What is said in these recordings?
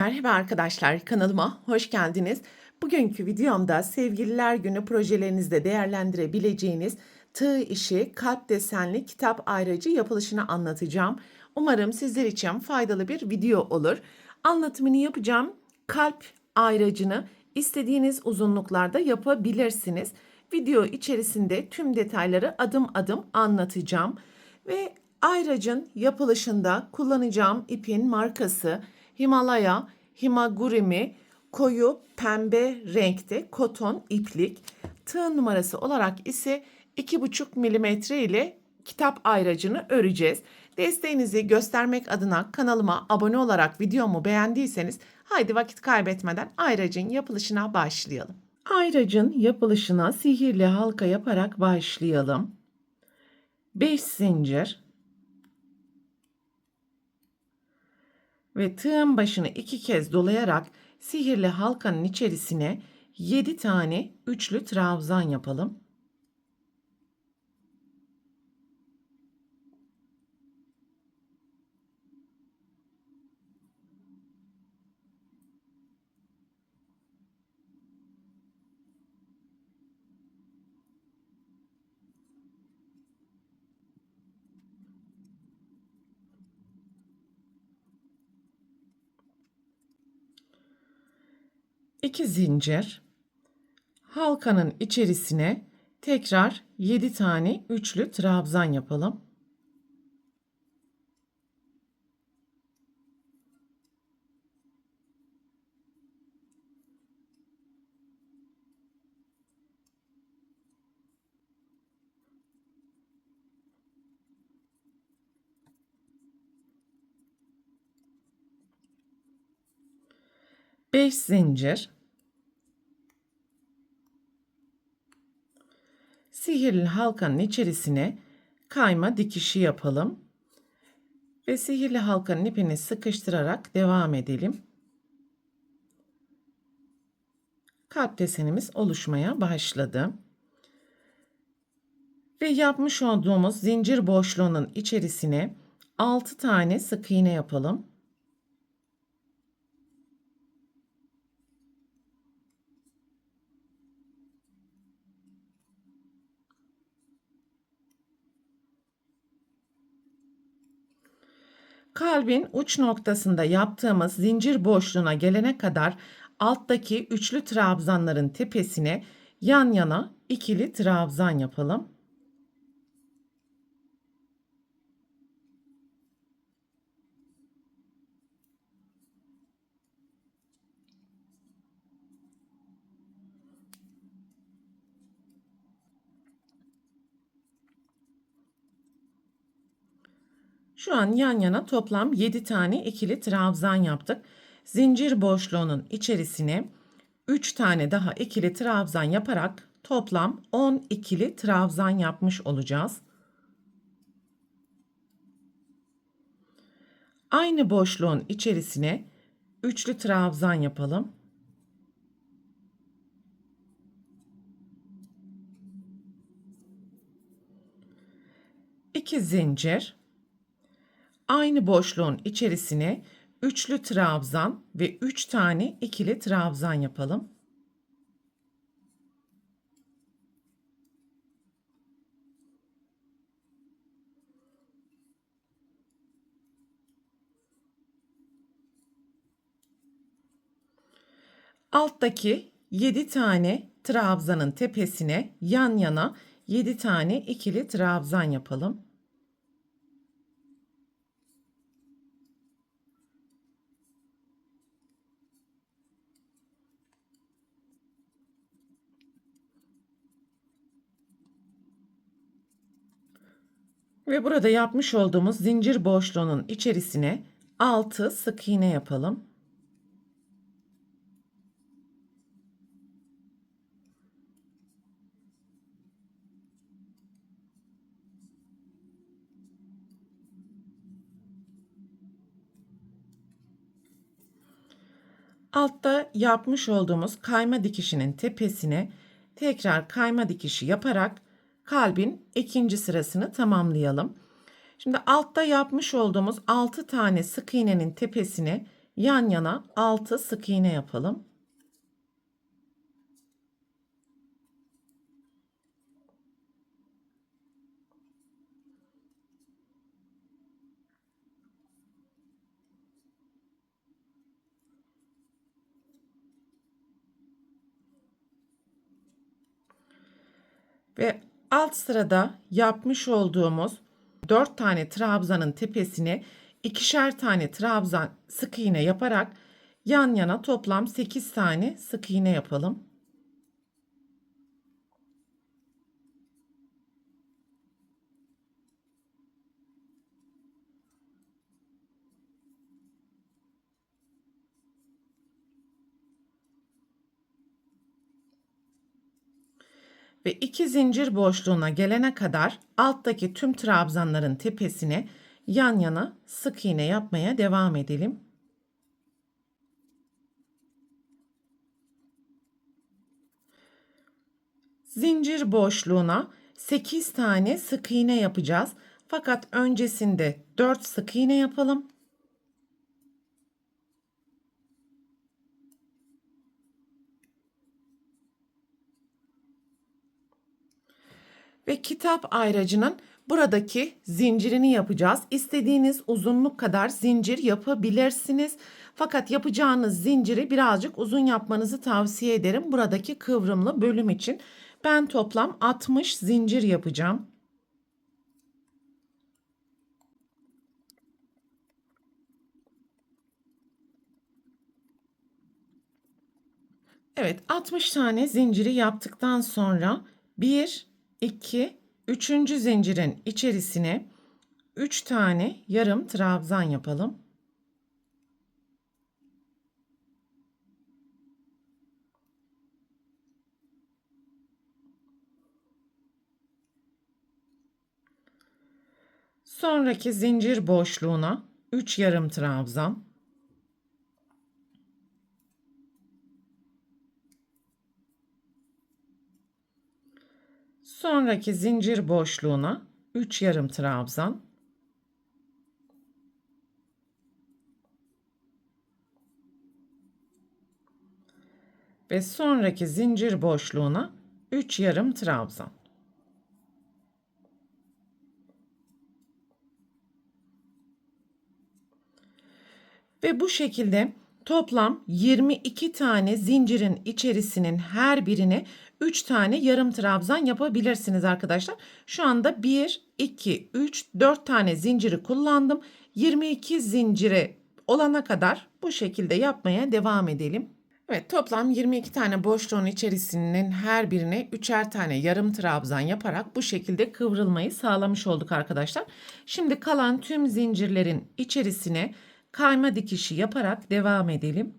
Merhaba arkadaşlar, kanalıma hoş geldiniz. Bugünkü videomda Sevgililer Günü projelerinizde değerlendirebileceğiniz tığ işi kalp desenli kitap ayracı yapılışını anlatacağım. Umarım sizler için faydalı bir video olur. Anlatımını yapacağım. Kalp ayracını istediğiniz uzunluklarda yapabilirsiniz. Video içerisinde tüm detayları adım adım anlatacağım. Ve ayracın yapılışında kullanacağım ipin markası Himalaya Himagurumi koyu pembe renkte koton iplik. Tığ numarası olarak ise 2,5 milimetre ile kitap ayracını öreceğiz. Desteğinizi göstermek adına kanalıma abone olarak videomu beğendiyseniz haydi vakit kaybetmeden ayracın yapılışına başlayalım. Ayracın yapılışına sihirli halka yaparak başlayalım. 5 zincir ve tığın başını 2 kez dolayarak sihirli halkanın içerisine 7 tane üçlü trabzan yapalım. İki zincir, halkanın içerisine tekrar 7 tane üçlü trabzan yapalım. Beş zincir, sihirli halkanın içerisine kayma dikişi yapalım ve sihirli halkanın ipini sıkıştırarak devam edelim. Kalp desenimiz oluşmaya başladı. Ve yapmış olduğumuz zincir boşluğunun içerisine 6 tane sık iğne yapalım. Kalbin uç noktasında yaptığımız zincir boşluğuna gelene kadar alttaki üçlü trabzanların tepesine yan yana ikili trabzan yapalım. Şu an yan yana toplam 7 tane ikili trabzan yaptık. Zincir boşluğunun içerisine 3 tane daha ikili trabzan yaparak toplam 10 ikili trabzan yapmış olacağız. Aynı boşluğun içerisine üçlü trabzan yapalım. İki zincir. Aynı boşluğun içerisine üçlü trabzan ve 3 tane ikili trabzan yapalım. Alttaki 7 tane trabzanın tepesine yan yana 7 tane ikili trabzan yapalım. Ve burada yapmış olduğumuz zincir boşluğunun içerisine 6 sık iğne yapalım. Altta yapmış olduğumuz kayma dikişinin tepesine tekrar kayma dikişi yaparak kalbin ikinci sırasını tamamlayalım. Şimdi altta yapmış olduğumuz 6 tane sık iğnenin tepesine yan yana 6 sık iğne yapalım. Ve alt sırada yapmış olduğumuz 4 tane trabzanın tepesine ikişer tane trabzan sık iğne yaparak yan yana toplam 8 tane sık iğne yapalım. Ve 2 zincir boşluğuna gelene kadar alttaki tüm trabzanların tepesine yan yana sık iğne yapmaya devam edelim. Zincir boşluğuna 8 tane sık iğne yapacağız. Fakat öncesinde 4 sık iğne yapalım. Ve kitap ayracının buradaki zincirini yapacağız. İstediğiniz uzunluk kadar zincir yapabilirsiniz. Fakat yapacağınız zinciri birazcık uzun yapmanızı tavsiye ederim. Buradaki kıvrımlı bölüm için ben toplam 60 zincir yapacağım. Evet, 60 tane zinciri yaptıktan sonra 1, 2, 3. zincirin içerisine 3 tane yarım trabzan yapalım. Sonraki zincir boşluğuna 3 yarım trabzan. Sonraki zincir boşluğuna 3 yarım trabzan. Ve sonraki zincir boşluğuna 3 yarım trabzan. Ve bu şekilde toplam 22 tane zincirin içerisinin her birine 3 tane yarım trabzan yapabilirsiniz arkadaşlar. Şu anda 1, 2, 3, 4 tane zinciri kullandım. 22 zincire olana kadar bu şekilde yapmaya devam edelim. Evet, toplam 22 tane boşluğun içerisinin her birine üçer tane yarım trabzan yaparak bu şekilde kıvrılmayı sağlamış olduk arkadaşlar. Şimdi kalan tüm zincirlerin içerisine kayma dikişi yaparak devam edelim.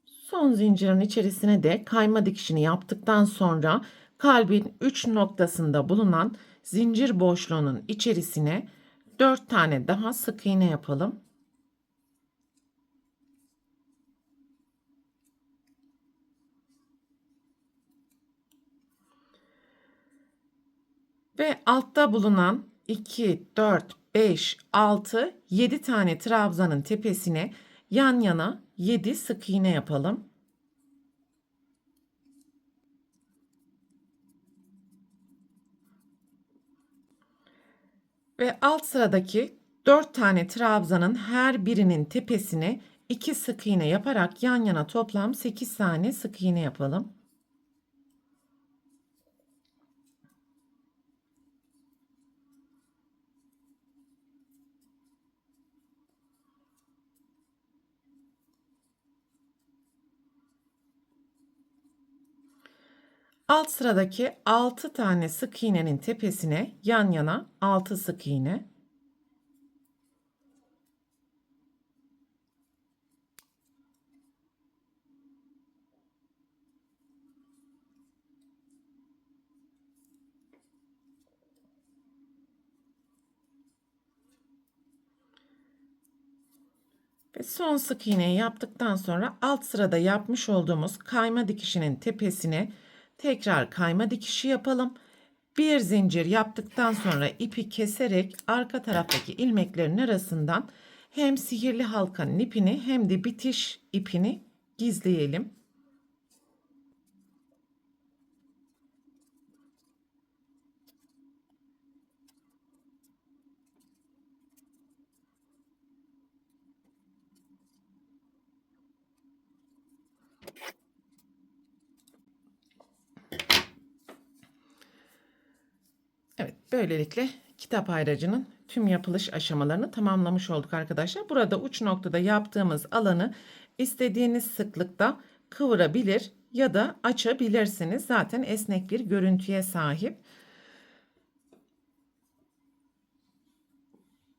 Son zincirin içerisine de kayma dikişini yaptıktan sonra kalbin 3 noktasında bulunan zincir boşluğunun içerisine 4 tane daha sık iğne yapalım. Ve altta bulunan 2, 4, 5, 6, 7 tane trabzanın tepesine yan yana 7 sık iğne yapalım. Ve alt sıradaki 4 tane trabzanın her birinin tepesine 2 sık iğne yaparak yan yana toplam 8 tane sık iğne yapalım. Alt sıradaki 6 tane sık iğnenin tepesine yan yana 6 sık iğne. Ve son sık iğneyi yaptıktan sonra alt sırada yapmış olduğumuz kayma dikişinin tepesine tekrar kayma dikişi yapalım. Bir zincir yaptıktan sonra ipi keserek arka taraftaki ilmeklerin arasından hem sihirli halkanın ipini hem de bitiş ipini gizleyelim. Evet, böylelikle kitap ayracının tüm yapılış aşamalarını tamamlamış olduk arkadaşlar. Burada uç noktada yaptığımız alanı istediğiniz sıklıkta kıvırabilir ya da açabilirsiniz. Zaten esnek bir görüntüye sahip.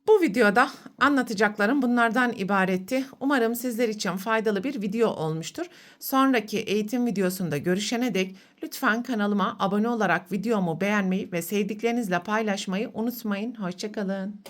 Bu videoda anlatacaklarım bunlardan ibaretti. Umarım sizler için faydalı bir video olmuştur. Sonraki eğitim videosunda görüşene dek lütfen kanalıma abone olarak videomu beğenmeyi ve sevdiklerinizle paylaşmayı unutmayın. Hoşça kalın.